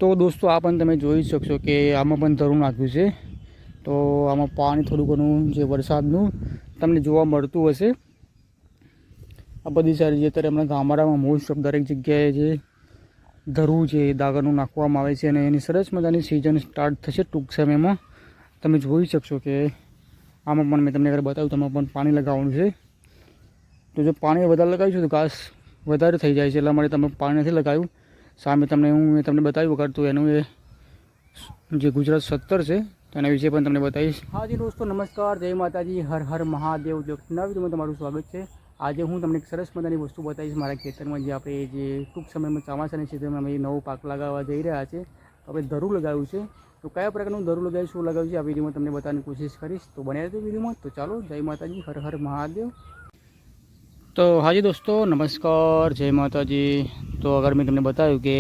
તો દોસ્તો આ પણ તમે જોઈ શકશો કે આમાં પણ ધરું નાખ્યું છે. તો આમાં પાણી થોડું ઘણું જે વરસાદનું તમને જોવા મળતું હશે. આ બધી સારી જે અત્યારે હમણાં ગામડામાં મોસ્ટ ઓફ દરેક જગ્યાએ જે ધરું છે એ દાગરનું નાખવામાં આવે છે અને એની સરસ મજાની સિઝન સ્ટાર્ટ થશે ટૂંક સમયમાં. તમે જોઈ શકશો કે આમાં પણ મેં તમને અગર બતાવ્યું તેમાં પણ પાણી લગાવવાનું છે. તો જો પાણી વધારે લગાવીશું તો ઘાસ વધારે થઈ જાય છે, એટલા માટે તમે પાણી નથી લગાવ્યું. સામે તમને બતાવ્યું વગર તો એનું એ જે ગુજરાત 17 છે તેના વિશે પણ તમને બતાવીશ. હાજી દોસ્તો નમસ્કાર, જય માતાજી, હર હર મહાદેવ. જો નવા વિડીયોમાં તમારું સ્વાગત છે. આજે હું તમને એક સરસ મજાની વસ્તુ બતાવીશ મારા ખેતરમાં જે આપણે જે ટૂંક સમયમાં ચોમાસાની સિઝનમાં અમે નવો પાક લગાવવા જઈ રહ્યા છે. તો આપણે ધરું લગાવ્યું છે. તો કયા પ્રકારનું ધરું લગાવ્યું, શું લગાવ્યું છે આ વિડીયોમાં તમને બતાવવાની કોશિશ કરીશ. તો બન્યા રહેજો વિડીયોમાં. તો ચાલો, જય માતાજી, હર હર મહાદેવ. તો હાજી દોસ્તો નમસ્કાર, જય માતાજી. તો અગર મેં તમને બતાવ્યું કે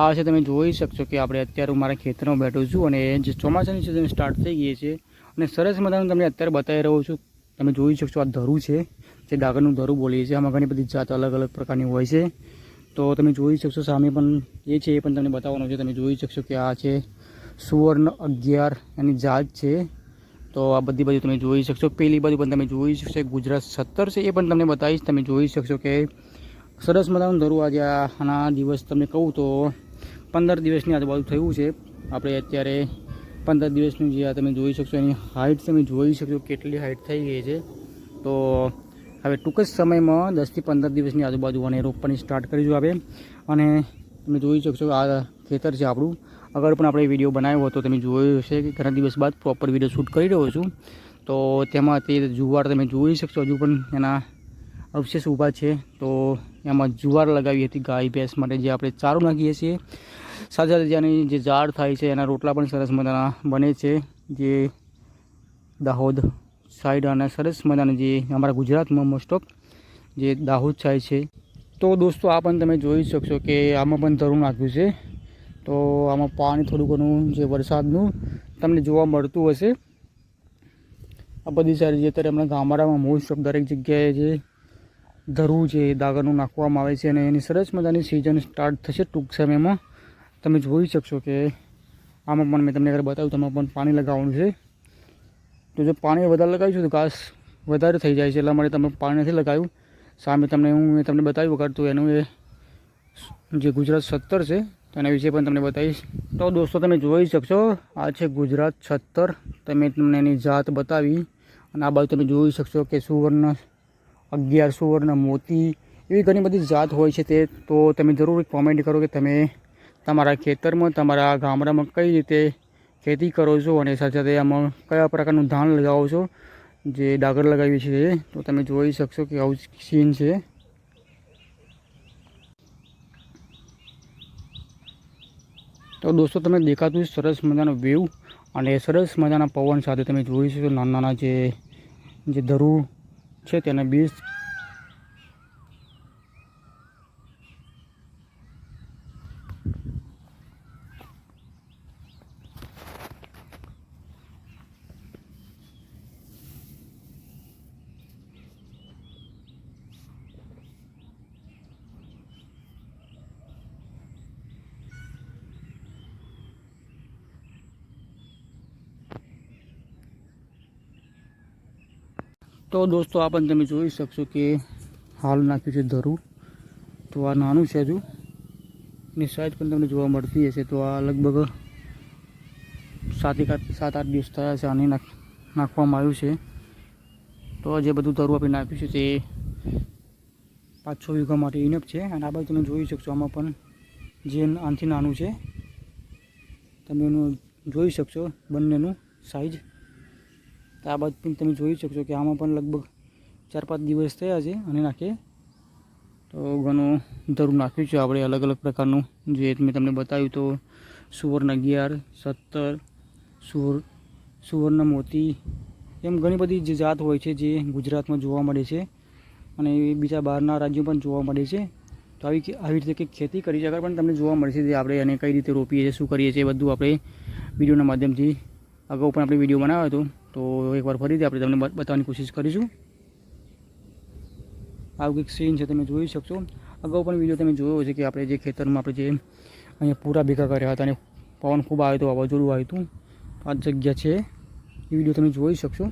આ છે, તમે જોઈ શકશો કે આપણે અત્યારે હું મારા ખેતરમાં બેઠો છું અને જે ચોમાસાની સિઝન સ્ટાર્ટ થઈ ગઈ છે અને સરસ મજાનું તમને અત્યારે બતાવી રહ્યો છું. તમે જોઈ શકશો આ ધરું છે, જે ડાગરનું ધરું બોલીએ છીએ. આમાં ઘણી બધી જાત અલગ અલગ પ્રકારની હોય છે. તો તમે જોઈ શકશો સામે પણ એ છે, એ પણ તમને બતાવવાનું છે. તમે જોઈ શકશો કે આ છે સુવર્ણ 11 એની જાત છે. તો આ બધી બાજુ તમે જોઈ શકશો. પેલી બાજુ પણ તમે જોઈ શકશો ગુજરાત 17 છે, એ પણ તમને બતાવીશ. તમે જોઈ શકશો કે સરસ મજાનું ધરું આજે આના દિવસ તમને કહું તો 15 દિવસની આજુબાજુ થયું છે. આપણે અત્યારે 15 દિવસનું જે આ તમે જોઈ શકશો એની હાઇટ તમે જોઈ શકશો કેટલી હાઇટ થઈ ગઈ છે. તો હવે ટૂંક જ સમયમાં 10 થી 15 દિવસની આજુબાજુ અને રોપવાની સ્ટાર્ટ કરીશું આપણે. અને તમે જોઈ શકશો આ ખેતર છે આપણું. અગર પણ આપણે વિડીયો બનાવ્યો હતો, તમે જોયું હશે કે ઘણા દિવસ બાદ પ્રોપર વિડીયો શૂટ કરી રહ્યો છું. તો તેમાં તે જુવાર તમે જોઈ શકશો હજુ પણ એના અવશેષ ઊભા છે. તો એમાં જુવાર લગાવી હતી ગાય ભેંસ માટે, જે આપણે ચારો નાખીએ છીએ. સાથે સાથે જેની જે ઝાડ થાય છે એના રોટલા પણ સરસ મજાના બને છે, જે દાહોદ સાઈડ અને સરસ મજાના જે અમારા ગુજરાતમાં મોસ્ટ ઓફ જે દાહોદ સાઈડ છે. તો દોસ્તો આ પણ તમે જોઈ શકશો કે આમાં પણ ધરું નાખ્યું છે. તો આમાં પાણી થોડું ઘણું જે વરસાદનું તમને જોવા મળતું હશે. આ બધી સારી જે અત્યારે હમણાં ગામડામાં મોસ્ટ ઓફ દરેક જગ્યાએ જે ધરું છે એ દાગરનું નાખવામાં આવે છે અને એની સરસ મજાની સિઝન સ્ટાર્ટ થશે ટૂંક સમયમાં. તમે જોઈ શકશો કે આમાં પણ મેં તમને અગર બતાવ્યું તેમાં પણ પાણી લગાવવાનું છે. તો જો પાણી વધારે લગાવીશું તો ઘાસ વધારે થઈ જાય છે, એટલા માટે તમે પાણી નથી લગાવ્યું. સામે તમને બતાવ્યું વગર તો એનું એ જે ગુજરાત 17 છે તેના વિશે પણ તમને બતાવીશ. તો દોસ્તો તમે જોઈ શકશો આ છે ગુજરાત 17. તમે તમને એની જાત બતાવી અને આ બાજુ તમે જોઈ શકશો કે સુવર્ણ 11, સુવર્ણ મોતી, એવી ઘણી બધી જાત હોય છે. તે તો તમે જરૂર કોમેન્ટ કરો કે તમે તમારા ખેતરમાં તમારા ગામડામાં કઈ રીતે ખેતી કરો છો અને સાથે સાથે આમાં કયા પ્રકારનું ધાન લગાવો છો, જે ડાગર લગાવીએ છીએ. તો તમે જોઈ શકશો કે આવું સીન છે. તો દોસ્તો તમે દેખાતું સરસ મજાનો વ્યૂ અને સરસ મજાના પવન સાથે તમે જોઈ શકો નાના નાના જે ધરું છે તેના બીજ. તો દોસ્તો આ પણ તમે જોઈ શકશો કે હાલ નાખ્યું છે ધરું. તો આ નાનું છે હજુ, એની સાઈઝ પણ તમને જોવા મળતી હશે. તો આ લગભગ 7-8 દિવસ થયા છે આને નાખવામાં આવ્યું છે. તો જે બધું ધરું આપણે નાખ્યું છે તે 5-6 વીઘા માટે ઇનફ છે. અને આ બાજુ તમે જોઈ શકશો આમાં પણ જે આનાથી નાનું છે, તમે એનું જોઈ શકશો બંનેનું સાઈઝ. તો આ બાજુ પણ તમે જોઈ શકશો કે આમાં પણ લગભગ 4-5 દિવસ થયા છે અને નાખે. તો ઘણું ધરું નાખ્યું છે આપણે અલગ અલગ પ્રકારનું, જે મેં તમને બતાવ્યું. તો સુવર્ણ 11, 17, સુવર્ણ મોતી, એમ ઘણી બધી જે જાત હોય છે જે ગુજરાતમાં જોવા મળે છે અને બીજા બહારના રાજ્યો પણ જોવા મળે છે. તો આવી રીતે કંઈક ખેતી કરી આગળ પણ તમને જોવા મળશે, જે આપણે એને કઈ રીતે રોપીએ છીએ, શું કરીએ છીએ, બધું આપણે વિડીયોના માધ્યમથી અગાઉ પણ આપણે વિડીયો બનાવ્યો હતો. તો એકવાર ફરીથી આપણે તમને બતાવવાની કોશિશ કરીશું. આવું કંઈક સીન છે, તમે જોઈ શકશો. અગાઉ પણ વિડીયો તમે જોયો છે કે આપણે જે ખેતરમાં આપણે જે અહીંયા પૂરા ભેગા કર્યા હતા અને પવન ખૂબ આવ્યો હતો, વાવાઝોડું આવ્યું હતું. આ જગ્યા છે, એ વિડીયો તમે જોઈ શકશો.